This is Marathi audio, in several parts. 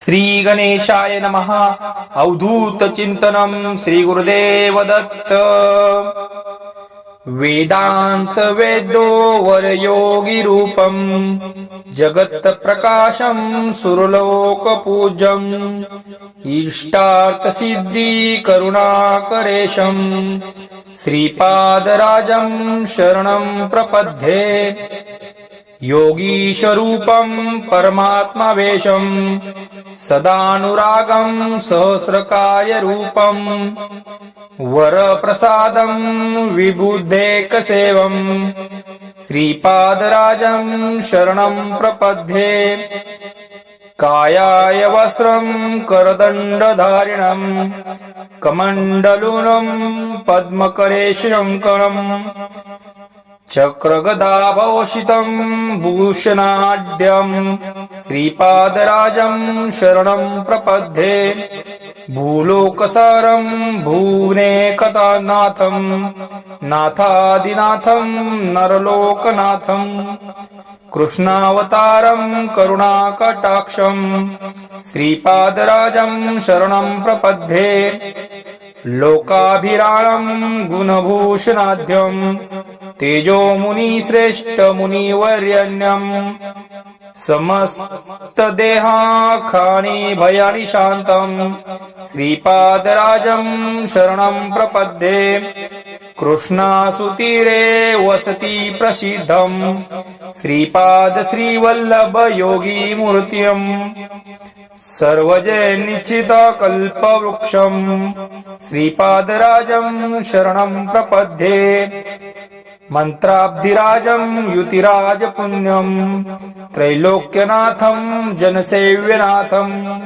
श्री गणेशाय नमः. अवधूत चिंतनम श्री गुरुदेव दत्त. वेदांत वेदो वर योगी रूपम जगत प्रकाशम सुरलोक पूज्यम इष्टार्थ सिद्धि करुणाकरेशम श्रीपादराजं शरणं प्रपद्ये. योगीशरूपं परमात्मवेशं सदानुरागं सहस्रकायरूपं वरप्रसादं विबुद्धेकसेवं श्रीपादराजं शरणं प्रपद्ये. कायाय वस्त्रं करदण्डधारिणं कमण्डलूनं पद्मकरेशङ्करम् चक्रगदाभूषितं भूषणाढ्यं श्रीपादराजं शरणं प्रपद्ये. भूलोकसारं भुवनेकनाथं नाथादिनाथं नरलोकनाथं कृष्णावतारं करुणाकटाक्षं श्रीपादराजं शरणं प्रपद्ये. लोकाभिराणं गुणभूषणाढ्यं तेजो मुनिश्रेष्ठ मुनिवर्यण्यं समस्त देहाखानि भयानि शान्तं श्रीपादराजं शरणं प्रपद्ये. कृष्णासुतीरे वसति प्रसिद्धं श्रीपाद श्रीवल्लभ योगी मूर्तिं सर्वजयनिश्चित कल्पवृक्षं श्रीपादराजं शरणं प्रपद्ये. मंत्राब्धिराजं युतिराजपुण्यं त्रैलोक्यनाथं जनसेव्यनाथं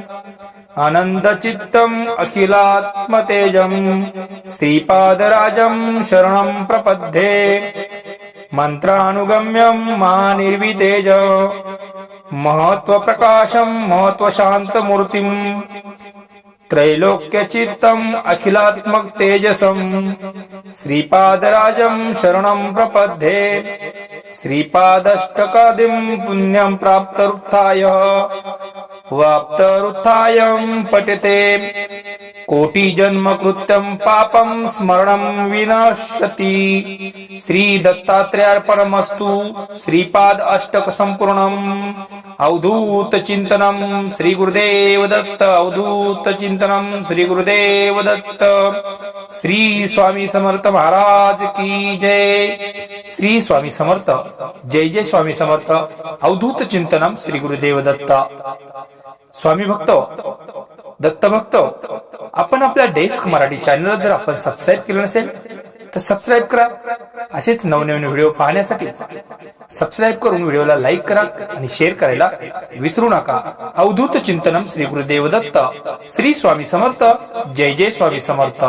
आनन्दचित्तम् अखिलात्मतेजं श्रीपादराजं शरणं प्रपद्ये. मंत्रानुगम्यं महानिर्वितेज महत्वप्रकाशं महत्वशान्तमूर्तिं त्रैलोक्यचित्तम् अखिलात्मक तेजसं श्रीपादराजं शरणं प्रपद्ये. श्रीपादष्टकादिं पुण्यं प्राप्तरुत्थायं पठते कोटिजन्म कृत्यं पापं स्मरणं विनश्यति. श्री दत्तात्रेयार्पणमस्तु. श्रीपाद अष्टक संपूर्णम्. अवधूत चिंतनम श्री गुरुदेव दत्त. अवधूत चिंतनम श्री गुरुदेव दत्त. श्री स्वामी समर्थ महाराज की जय. श्री स्वामी समर्थ. जय जय स्वामी समर्थ. अवधूत चिंतनम श्री गुरुदेव दत्त. स्वामी भक्त, दत्त भक्त, आपण आपल्या डेस्क मराठी चॅनल जर आपण सबस्क्राईब केलं नसेल तर सबस्क्राईब करा. असेच नवनवीन व्हिडिओ पाहण्यासाठी सबस्क्राईब करून व्हिडिओला लाईक करा आणि शेअर करायला विसरू नका. अवधूत चिंतनम श्री गुरुदेव दत्त. श्री स्वामी समर्थ. जय जय स्वामी समर्थ.